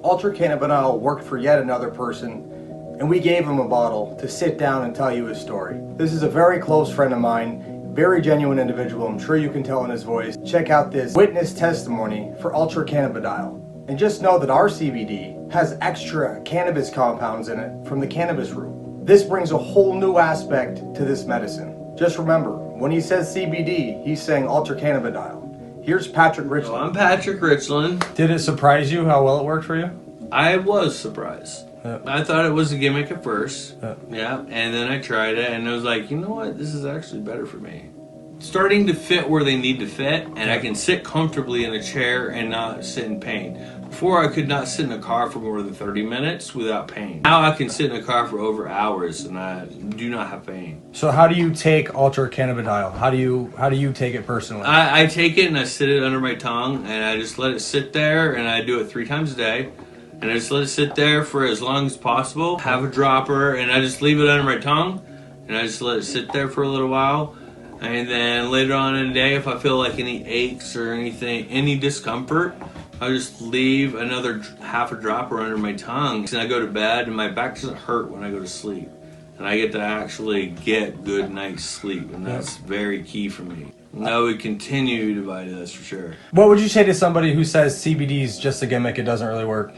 Ultra Cannabidiol worked for yet another person, and we gave him a bottle to sit down and tell you his story. This is a very close friend of mine, very genuine individual, I'm sure you can tell in his voice. Check out this witness testimony for Ultra Cannabidiol. And just know that our CBD has extra cannabis compounds in it from the cannabis root. This brings a whole new aspect to this medicine. Just remember, when he says CBD, he's saying Ultra Cannabidiol. Here's Patrick Richland. Well, I'm Patrick Richland. Did it surprise you how well it worked for you? I was surprised. Yeah. I thought it was a gimmick at first. Yeah. And then I tried it and I was like, you know what? This is actually better for me. Starting to fit where they need to fit, and I can sit comfortably in a chair and not sit in pain. Before, I could not sit in a car for more than 30 minutes without pain. Now I can sit in a car for over hours and I do not have pain. So how do you take Ultra Cannabidiol? How do you take it personally? I take it and I sit it under my tongue and I just let it sit there, and I do it 3 times a day. And I just let it sit there for as long as possible. Have a dropper and I just leave it under my tongue and I just let it sit there for a little while. And then later on in the day, if I feel like any aches or anything, any discomfort, I just leave another half a dropper under my tongue. And I go to bed and my back doesn't hurt when I go to sleep. And I get to actually get good night's sleep. And that's very key for me. And I would continue to buy this for sure. What would you say to somebody who says CBD is just a gimmick, it doesn't really work?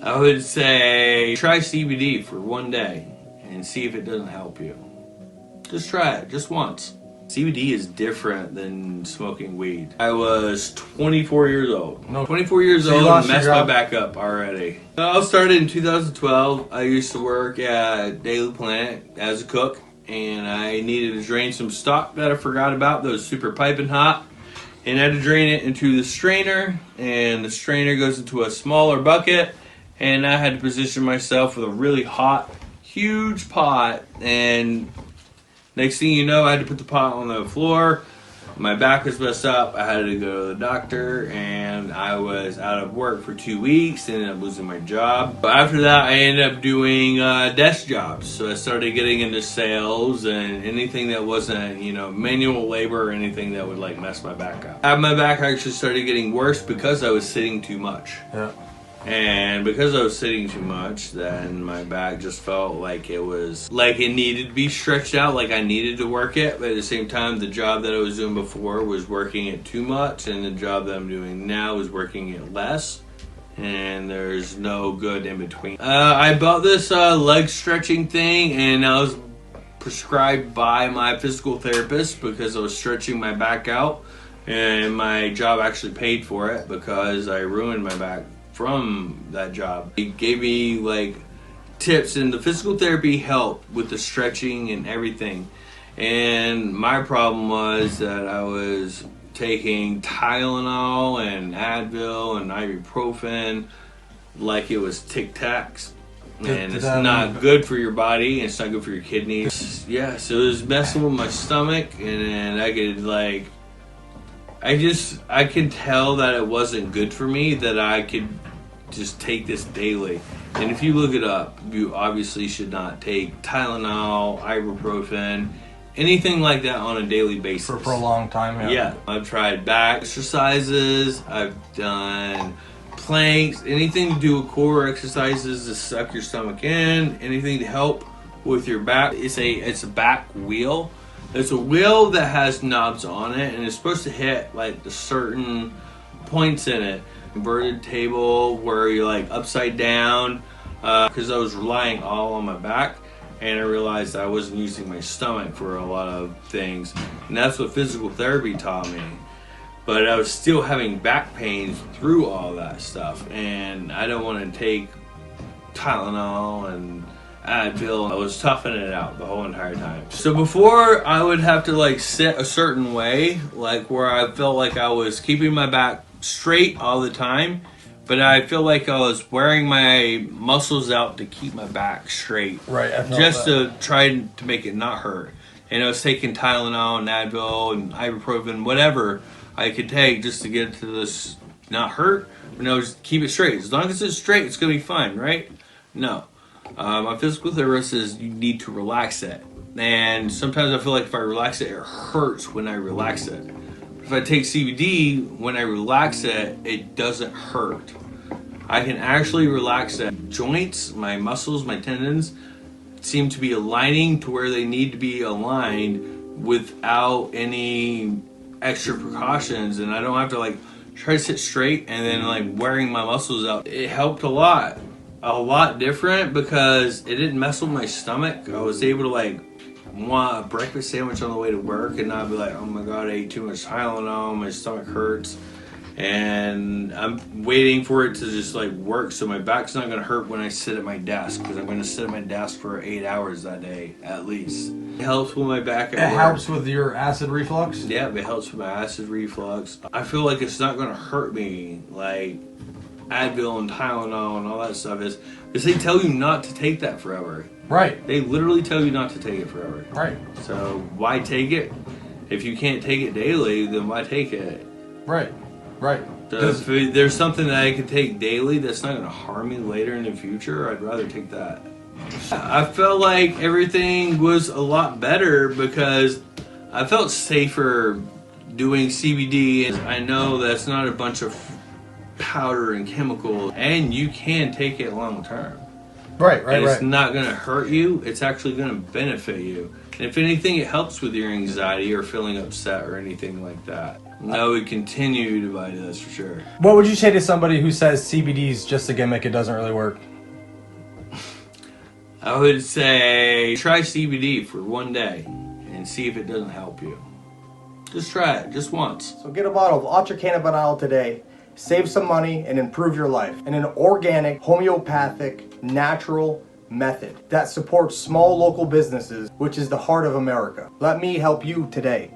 I would say try CBD for 1 day and see if it doesn't help you. Just try it, just once. CBD is different than smoking weed. I was 24 years old. 24 years old and messed my back up already. I started in 2012. I used to work at Daily Planet as a cook, and I needed to drain some stock that I forgot about that was super piping hot. And I had to drain it into the strainer, and the strainer goes into a smaller bucket, and I had to position myself with a really hot, huge pot, and next thing you know, I had to put the pot on the floor. My back was messed up. I had to go to the doctor, and I was out of work for 2 weeks. Ended up losing my job. But after that, I ended up doing desk jobs. So I started getting into sales and anything that wasn't, manual labor or anything that would mess my back up. My back actually started getting worse because I was sitting too much. Yeah. And because I was sitting too much, then my back just felt like it needed to be stretched out, like I needed to work it. But at the same time, the job that I was doing before was working it too much, and the job that I'm doing now is working it less. And there's no good in between. I bought this leg stretching thing, and I was prescribed by my physical therapist because I was stretching my back out. And my job actually paid for it because I ruined my back from that job. He gave me tips, and the physical therapy helped with the stretching and everything. And my problem was that I was taking Tylenol and Advil and ibuprofen like it was Tic Tacs. And it's not good for your body, and it's not good for your kidneys. Yeah, so it was messing with my stomach, and I could I could tell that it wasn't good for me, that I could just take this daily. And if you look it up, you obviously should not take Tylenol, ibuprofen, anything like that on a daily basis. For a long time, yeah. I've tried back exercises, I've done planks, anything to do with core exercises to suck your stomach in, anything to help with your back. It's a back wheel. It's a wheel that has knobs on it, and it's supposed to hit the certain points in it. Inverted table where you're upside down, because I was relying all on my back, and I realized I wasn't using my stomach for a lot of things, and that's what physical therapy taught me. But I was still having back pains through all that stuff, and I don't want to take Tylenol and Advil. I was toughing it out the whole entire time. So before, I would have to sit a certain way, where I felt like I was keeping my back straight all the time, but I feel like I was wearing my muscles out to keep my back straight. Right. Just to try to make it not hurt. And I was taking Tylenol and Advil and ibuprofen, whatever I could take just to get to this not hurt, but no, just keep it straight. As long as it's straight, it's gonna be fine, right? No. My physical therapist says you need to relax it. And sometimes I feel like if I relax it, it hurts when I relax it. If I take CBD, when I relax it, it doesn't hurt. I can actually relax it. Joints, my muscles, my tendons seem to be aligning to where they need to be aligned without any extra precautions, and I don't have to like try to sit straight and then like wearing my muscles out. It helped a lot different because it didn't mess with my stomach. I was able to like want a breakfast sandwich on the way to work and not be like, oh my god, I ate too much Tylenol, my stomach hurts, and I'm waiting for it to just like work so my back's not going to hurt when I sit at my desk, because I'm going to sit at my desk for 8 hours that day at least. It helps with my back at work. It helps with your acid reflux? Yeah, it helps with my acid reflux. I feel like it's not going to hurt me like Advil and Tylenol and all that stuff is, because they tell you not to take that forever. Right. They literally tell you not to take it forever. Right. So why take it? If you can't take it daily, then why take it? Right. Right. So if there's something that I could take daily that's not going to harm me later in the future, I'd rather take that. I felt like everything was a lot better because I felt safer doing CBD, and I know that's not a bunch of powder and chemicals, and you can take it long term. Right. It's not going to hurt you. It's actually going to benefit you. And if anything, it helps with your anxiety or feeling upset or anything like that. I would continue to buy this for sure. What would you say to somebody who says CBD is just a gimmick, it doesn't really work? I would say try CBD for one day and see if it doesn't help you. Just try it, just once. So get a bottle of Ultra Cannabidiol today, save some money, and improve your life in an organic, homeopathic, natural method that supports small local businesses, which is the heart of America. Let me help you today.